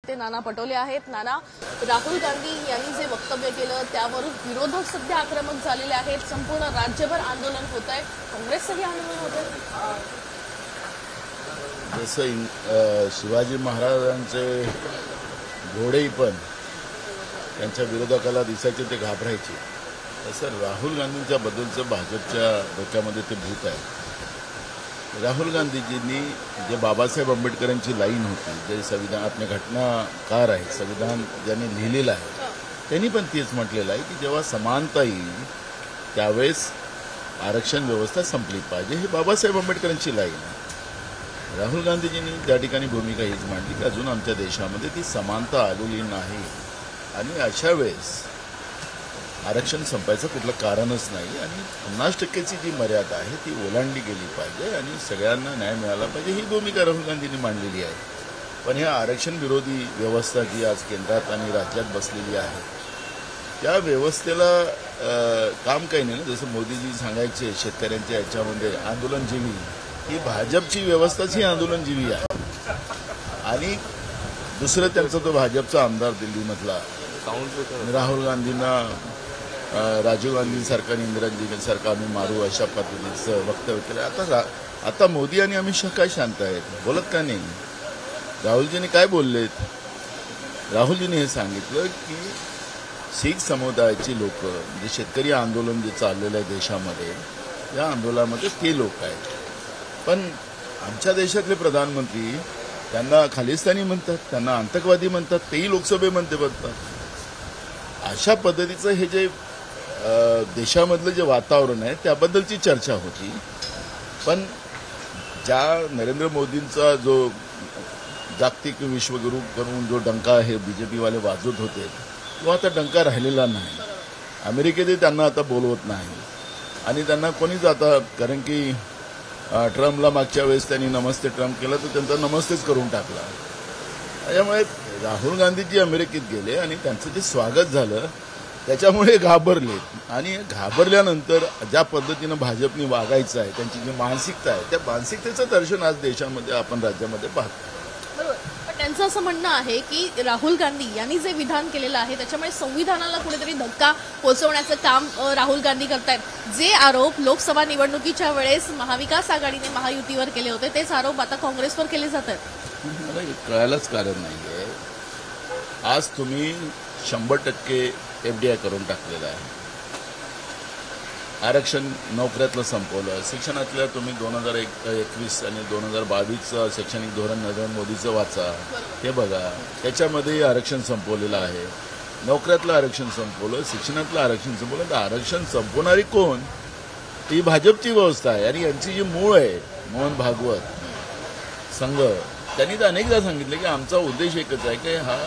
ते नाना पटोले आहेत. नाना, राहुल गांधी यांनी जे वक्तव्य केलं त्यावरून विरोधक सध्या आक्रमक झालेले आहेत. संपूर्ण राज्यभर आंदोलन होत आहे, काँग्रेसचंही आंदोलन होत आहे. जसं शिवाजी महाराजांचे घोडेही पण त्यांच्या विरोधकाला दिसायचे ते घाबरायचे, तसं राहुल गांधींच्या बद्दलचं भाजपच्या डोक्यामध्ये ते भूत आहे. राहुल गांधीजींनी जे बाबासाहेब आंबेडकरांची लाईन होती, जे संविधान आपले घटनाकार आहे, संविधान ज्यांनी लिहिलेलं आहे, त्यांनी पण तेच म्हटलेलं आहे की जेव्हा समानता येईल त्यावेळेस आरक्षण व्यवस्था संपली पाहिजे. हे बाबासाहेब आंबेडकरांची लाईन आहे. राहुल गांधीजींनी त्या ठिकाणी भूमिका हीच मांडली की अजून आमच्या देशामध्ये ती समानता आलेली नाही आणि अशा वेळेस आरक्षण संपायचं कुठलं कारणच नाही आणि 50% जी मर्यादा आहे ती ओलांडली गेली पाहिजे आणि सगळ्यांना न्याय मिळाला पाहिजे, ही भूमिका राहुल गांधींनी मांडलेली आहे. पण ह्या आरक्षण विरोधी व्यवस्था जी आज केंद्रात आणि राज्यात बसलेली आहे त्या व्यवस्थेला काम काही नाही ना. जसं मोदीजी सांगायचे शेतकऱ्यांच्या याच्यामध्ये आंदोलनजीवी, ही भाजपची व्यवस्थाच ही आंदोलनजीवी आहे. आणि दुसरं त्यांचा तो भाजपचा आमदार दिल्लीमधला राहुल गांधींना राजीव गांधींसारखा आणि इंदिराजींसारखा आम्ही मारू अशा पद्धतीचं वक्तव्य केलं. आता मोदी आणि अमित शहा काय शांत आहेत, बोलत का नाही? राहुलजींनी काय बोललेत? राहुलजींनी हे सांगितलं की शीख समुदायाची लोक, म्हणजे शेतकरी आंदोलन जे चाललेलं आहे देशामध्ये, या आंदोलनामध्ये ते लोक आहेत. पण आमच्या देशातले प्रधानमंत्री त्यांना खालिस्तानी म्हणतात, त्यांना आतंकवादी म्हणतात, तेही लोकसभेमध्ये म्हणतात. अशा पद्धतीचं हे जे देशामधलं जे वातावरण आहे त्याबद्दलची चर्चा होती. पण ज्या नरेंद्र मोदींचा जो जागतिक विश्वगुरू करून जो डंका आहे बीजेपीवाले वाजवत होते तो आता डंका राहिलेला नाही. अमेरिकेतही त्यांना आता बोलवत नाही आणि त्यांना कोणीच आता, कारण की ट्रम्पला मागच्या वेळेस त्यांनी नमस्ते ट्रम्प केलं तर त्यांचा नमस्तेच करून टाकला. त्याच्यामुळे राहुल गांधीजी अमेरिकेत गेले आणि त्यांचं जे स्वागत झालं त्याच्यामुळे घाबरले आणि घाबरल्यानंतर ज्या पद्धतीनं भाजपने वागायचं आहे, त्यांची जी मानसिकता आहे, त्या मानसिकतेचं दर्शन आज देशामध्ये आपण राज्यामध्ये पाहतो. बरोबर. पण त्यांचं असं म्हणणं आहे की राहुल गांधी यांनी जे विधान केलेलं आहे त्याच्यामुळे संविधानाला कुठेतरी धक्का पोहोचवण्याचं काम राहुल गांधी करतायत. जे आरोप लोकसभा निवडणुकीच्या वेळेस महाविकास आघाडीने महायुतीवर केले होते तेच आरोप आता काँग्रेसवर केले जात आहेत. मला कळायलाच कारण नाहीये. आज तुम्ही 100% FDI करून टाकलेलं आहे. आरक्षण नोकऱ्यातलं संपवलं. शिक्षणातल्या तुम्ही 2021 आणि 2022चं शैक्षणिक धोरण नरेंद्र मोदीचं वाचा, ते बघा, त्याच्यामध्येही आरक्षण संपवलेलं आहे. नोकऱ्यातलं आरक्षण संपवलं, शिक्षणातलं आरक्षण संपवलं. तर आरक्षण संपवणारी कोण? ही भाजपची व्यवस्था आहे. आणि यांची जी मूळ आहे मोहन भागवत संघ, त्यांनी तर अनेकदा सांगितले की आमचा उद्देश एकच आहे की हा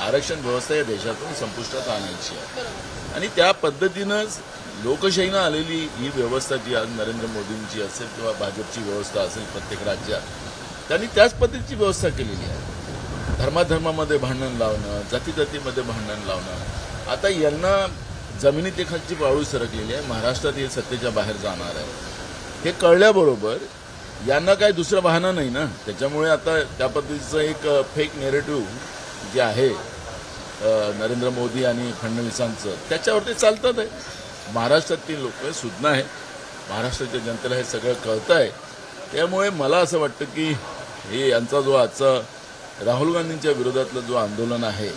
आरक्षण व्यवस्था या देशातून संपुष्टात आणायची आहे. आणि त्या पद्धतीनंच लोकशाहीनं आलेली ही व्यवस्था जी आज नरेंद्र मोदींची असेल किंवा भाजपची व्यवस्था असेल प्रत्येक राज्यात, त्यांनी त्याच पद्धतीची व्यवस्था केलेली आहे. धर्माधर्मामध्ये भांडण लावणं, जातीजातीमध्ये भांडण लावणं. आता यांना जमिनीखालची पाऊल सरकलेली आहे. महाराष्ट्रात हे सत्तेच्या बाहेर जाणार आहे हे कळल्याबरोबर यांना काय दुसरं बहाणा नाही ना. त्याच्यामुळे आता त्या पद्धतीचं एक फेक नेरेटिव्ह जे आहे नरेंद्र मोदी आणि फडणवीसांचं, त्याच्यावरती चालतात आहे. महाराष्ट्रातील लोक सुज्ञ आहेत, महाराष्ट्राच्या जनतेला हे सगळं कळतं आहे. त्यामुळे मला असं वाटतं की हे यांचा जो आजचा राहुल गांधींच्या विरोधातलं जो आंदोलन आहे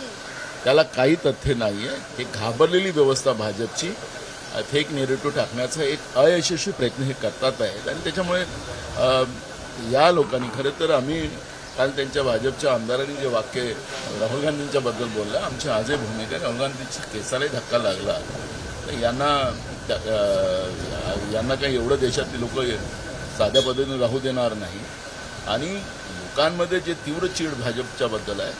त्याला काही तथ्य नाही आहे. हे घाबरलेली व्यवस्था भाजपची फेक नेरेटिव्ह टाकण्याचा एक अयशस्वी प्रयत्न हे करतात आहेत. आणि त्याच्यामुळे या लोकांनी, खरं तर आम्ही काल त्यांच्या भाजपच्या आमदारांनी जे वाक्य राहुल गांधींच्या बद्दल बोललं, आमची आजही भूमिका आहे, राहुल गांधींच्या केसालाही धक्का लागला तर यांना काही एवढं देशातली लोक साध्या पद्धतीने राहू देणार नाही. आणि लोकांमध्ये जे तीव्र चीड भाजपच्याबद्दल आहे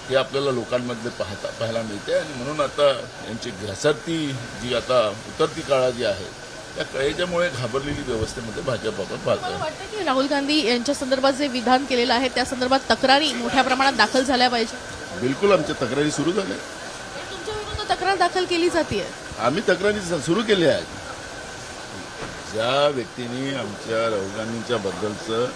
ते आपल्याला लोकांमध्ये पाहायला मिळते. आणि म्हणून आता यांची घसरती जी आता उतरती काळा जी आहे त्या कळेच्यामुळे घाबरलेली व्यवस्थेमध्ये भाजप आपण पाहतो. वाटतं की राहुल गांधी यांच्या संदर्भात जे विधान केलेलं आहे त्या संदर्भात तक्रारी मोठ्या प्रमाणात दाखल झाल्या पाहिजे. बिलकुल आमच्या तक्रारी सुरू झाल्या. तुमच्या विरुद्ध तक्रार दाखल केली जाते? आम्ही तक्रारी सुरू केल्या आहेत. ज्या व्यक्तींनी आमच्या राहुल गांधींच्या बद्दलचं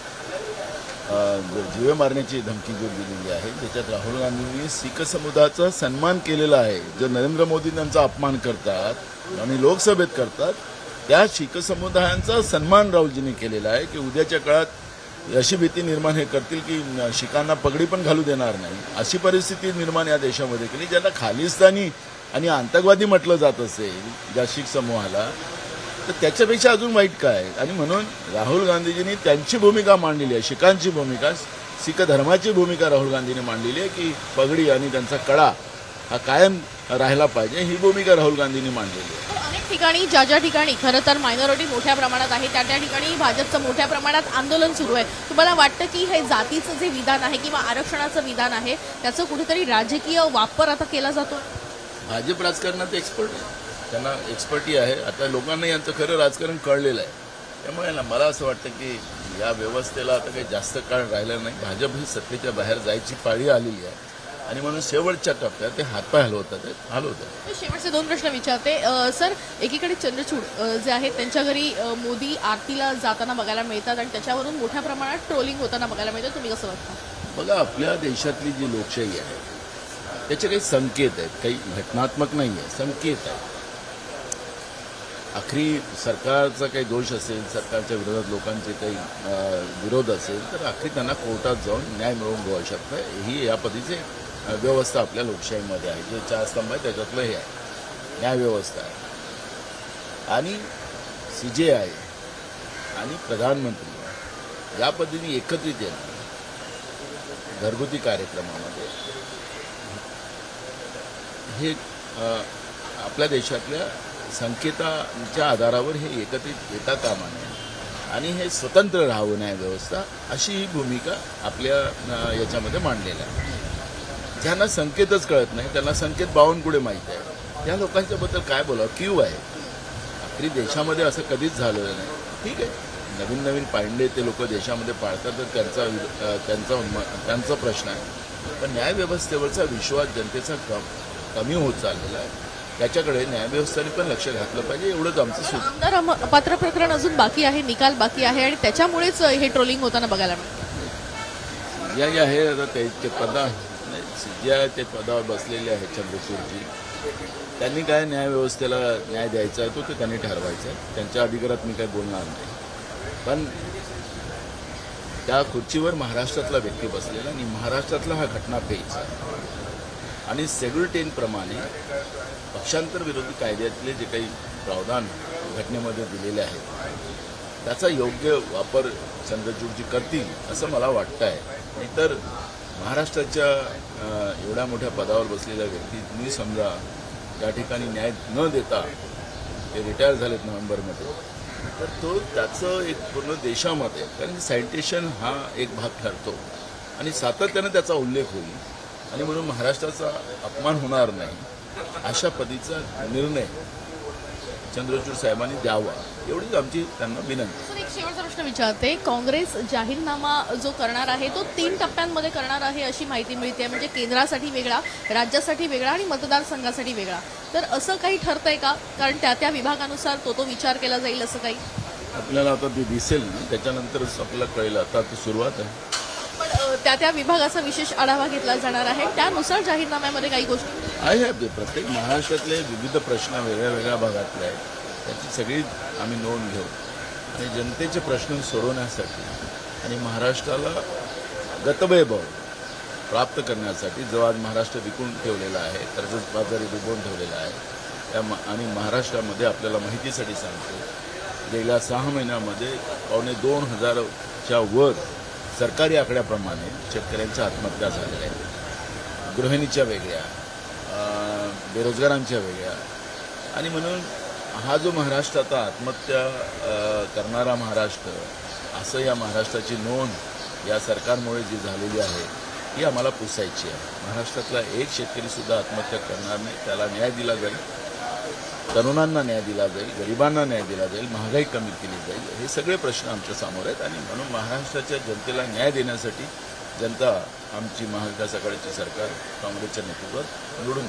जीवे मारण्याची धमकी जो दिलेली आहे, ज्याच्यात राहुल गांधींनी शीख समुदायाचा सन्मान केलेला आहे. जो नरेंद्र मोदी त्यांचा अपमान करतात आणि लोकसभेत करतात, त्या शीख समुदायांचा सन्मान राहुलजींनी केलेला आहे की उद्याच्या काळात अशी भीती निर्माण हे करतील की शीखांना पगडी पण घालू देणार नाही, अशी परिस्थिती निर्माण या देशामध्ये केली. ज्यांना खालिस्तानी आणि आतंकवादी म्हटलं जात असेल ज्या शीख समूहाला, तर त्याच्यापेक्षा अजून वाईट काय. आणि म्हणून राहुल गांधीजींनी त्यांची भूमिका मांडलेली आहे, शीखांची भूमिका, शीख धर्माची भूमिका राहुल गांधींनी मांडलेली आहे की पगडी आणि त्यांचा कडा हा कायम राहिला पाहिजे, ही भूमिका राहुल गांधींनी मांडलेली आहे. अनेक ठिकाणी ज्या ठिकाणी खरं तर मायनॉरिटी मोठ्या प्रमाणात आहे त्या ठिकाणी भाजपचं मोठ्या प्रमाणात आंदोलन सुरू आहे. तुम्हाला वाटतं की हे जातीचं जे विधान आहे किंवा आरक्षणाचं विधान आहे त्याचं कुठेतरी राजकीय वापर आता केला जातो? भाजप राजकारणात एक्सपर्ट आहे, त्यांना एक्सपर्टी आहे. आता लोकांना यांचं खरं राजकारण कळलेलं आहे. त्यामुळे ना मला असं वाटतं की या व्यवस्थेला आता काही जास्त काळ राहिला नाही. भाजप ही सत्तेच्या बाहेर जायची पाळी आलेली आहे आणि म्हणून शेवटच्या टप्प्यात ते हातपाय हलवतात. शेवटचे 2 प्रश्न विचारते. सर, एकीकडे चंद्रचूड जे आहेत त्यांच्या घरी मोदी आरतीला जाताना बघायला मिळतात आणि त्याच्यावरून मोठ्या प्रमाणात ट्रोलिंग होताना बघायला मिळतं. तुम्ही कसं वाटतं? बघा, आपल्या देशातली जी लोकशाही आहे त्याचे काही संकेत आहेत, काही घटनात्मक नाही आहे, संकेत आहेत. आखरी सरकारचा काही दोष असेल, सरकारच्या विरोधात लोकांचे काही विरोध असेल तर आखरी त्यांना कोर्टात जाऊन न्याय मिळवून घेऊ शकतं. ही या पद्धतीची व्यवस्था आपल्या लोकशाहीमध्ये आहे. जे 4 स्तंभ आहे त्याच्यातलं हे आहे, न्यायव्यवस्था आहे. आणि CJI आणि प्रधानमंत्री या पद्धतीने एकत्रित येणं घरगुती कार्यक्रमामध्ये हे आपल्या देशातल्या संकेतांच्या आधारावर हे एकत्रित येता कामा नये आणि हे स्वतंत्र राहावं न्यायव्यवस्था, अशी ही भूमिका आपल्या याच्यामध्ये मांडलेली आहे. ज्यांना संकेतच कळत नाही त्यांना संकेत बावनकुळे माहीत आहे, त्या लोकांच्याबद्दल काय बोलावं. क्यू आहे आखरी देशामध्ये, असं कधीच झालेलं नाही. ठीक आहे, नवीन नवीन पायंडे ते लोक देशामध्ये पाळतात तर त्यांचा प्रश्न आहे. पण न्यायव्यवस्थेवरचा विश्वास जनतेचा कमी होत चाललेला आहे. त्याच्याकडे न्यायव्यवस्थेने पण लक्ष घातलं पाहिजे, एवढंच आमचं सूचना. आमदार पात्र प्रकरण अजून बाकी आहे, निकाल बाकी आहे आणि त्याच्यामुळेच हे ट्रोलिंग होताना बघायला मिळतं. CJI आहे आता ते पदा CJI ते पदावर बसलेले आहेत चंद्रचूडजी. त्यांनी काय न्यायव्यवस्थेला न्याय द्यायचा आहे तो त्यांनी ठरवायचा आहे. त्यांच्या अधिकारात मी काही बोलणार नाही. पण त्या खुर्चीवर महाराष्ट्रातला व्यक्ती बसलेला आणि महाराष्ट्रातला हा घटना पेच आहे. आणि शेड्यूल 10 प्रमाणे पक्षांतर विरोधी कायद्यातले जे काही प्रावधान घटनेमध्ये दिलेले आहेत त्याचा योग्य वापर चंद्रचूडजी करतील असं मला वाटतं आहे. नाहीतर महाराष्ट्राच्या एवढ्या मोठ्या पदावर बसलेल्या व्यक्तींनी समजा त्या ठिकाणी न्याय न देता ते रिटायर झालेत नोव्हेंबरमध्ये, तर त्याचं एक पूर्ण देशामध्ये, कारण सायंटिशन हा एक भाग ठरतो आणि सातत्यानं त्याचा उल्लेख होईल आणि म्हणून महाराष्ट्राचा अपमान होणार नाही अशा पद्धतीचा निर्णय चंद्रचूड साहेबांनी द्यावा, एवढीच आमची त्यांना विनंती. एक शेवटचा प्रश्न विचारते. काँग्रेस जाहीरनामा जो करणार आहे तो 3 टप्प्यांमध्ये करणार आहे अशी माहिती मिळते, म्हणजे केंद्रासाठी वेगळा, राज्यासाठी वेगळा आणि मतदारसंघासाठी वेगळा. तर असं काही ठरतंय का? कारण त्या विभागानुसार तो विचार केला जाईल असं काही? आपल्याला आता ते दिसेल ना, त्याच्यानंतरच आपल्याला कळेल. आता ती सुरुवात आहे. पण त्या विभागाचा विशेष आढावा घेतला जाणार आहे, त्यानुसार जाहीरनाम्यामध्ये काही गोष्टी आहे. प्रत्येक महाराष्ट्रातले विविध प्रश्न वेगळ्या वेगळ्या भागातले आहेत, त्याची सगळी आम्ही नोंद घेऊ आणि जनतेचे प्रश्न सोडवण्यासाठी आणि महाराष्ट्राला गतवैभव प्राप्त करण्यासाठी जो आज महाराष्ट्र विकून ठेवलेला आहे, कर्जबाजारी डुबवून ठेवलेला आहे, आणि महाराष्ट्रामध्ये आपल्याला माहितीसाठी सांगतो गेल्या 6 महिन्यामध्ये 2,500च्या वर सरकारी आकड्याप्रमाणे शेतकऱ्यांच्या आत्महत्या झालेल्या आहेत, गृहिणीच्या वेगळ्या, बेरोजगारांच्या वेगळ्या. आणि म्हणून हा जो महाराष्ट्र आता आत्महत्या करणारा महाराष्ट्र, असं या महाराष्ट्राची नोंद या सरकारमुळे जी झालेली आहे ही आम्हाला पुसायची आहे. महाराष्ट्रातला एक शेतकरीसुद्धा आत्महत्या करणार नाही, त्याला न्याय दिला जाईल, तरुणांना न्याय दिला जाईल, गरिबांना न्याय दिला जाईल, महागाई कमी केली जाईल. हे सगळे प्रश्न आमच्या समोर आहेत आणि म्हणून महाराष्ट्राच्या जनतेला न्याय देण्यासाठी जनता आमची महाविकास आघाडीची सरकार काँग्रेसच्या नेतृत्वात निवडून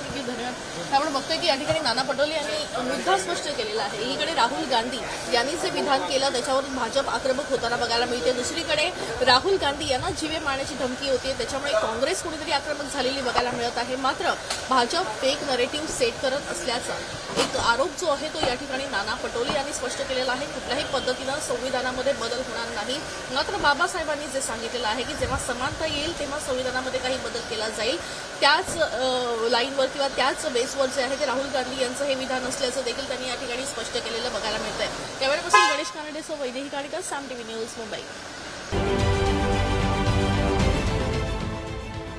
थँक्यू, धन्यवाद. आपण बघतोय की या ठिकाणी नाना पटोले यांनी मुद्दा स्पष्ट केलेला आहे. एकीकडे राहुल गांधी यांनी जे विधान केलं त्याच्यावर भाजप आक्रमक होताना बघायला मिळते. दुसरीकडे राहुल गांधी यांना जीवे मारण्याची धमकी होती, त्याच्यामुळे काँग्रेस कुठेतरी आक्रमक झालेली बघायला मिळत आहे. मात्र भाजप फेक नरेटिव्ह सेट करत असल्याचा एक आरोप जो आहे तो या ठिकाणी नाना पटोले यांनी स्पष्ट केलेला आहे. कुठल्याही पद्धतीनं संविधानामध्ये बदल होणार नाही. मात्र बाबासाहेबांनी जे सांगितलेलं आहे की जेव्हा समानता येईल तेव्हा संविधानामध्ये काही बदल केला जाईल, त्याच लाईनवर किंवा त्याच बेसवर जे आहे ते राहुल गांधी यांचं हे विधान असल्याचं देखील त्यांनी या ठिकाणी स्पष्ट केलेलं बघायला मिळतंय. त्यावेळेपासून गणेश कानडेसह वैदेही काळेकर, साम टीव्ही न्यूज, मुंबई.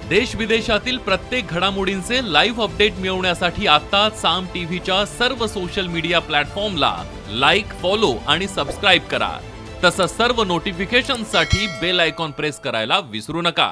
देश विदेशातील प्रत्येक घडामोडींचे लाईव्ह अपडेट मिळवण्यासाठी आता साम टीव्हीच्या सर्व सोशल मीडिया प्लॅटफॉर्मला लाईक, फॉलो आणि सबस्क्राईब करा. तसंच सर्व नोटिफिकेशनसाठी बेल आयकॉन प्रेस करायला विसरू नका.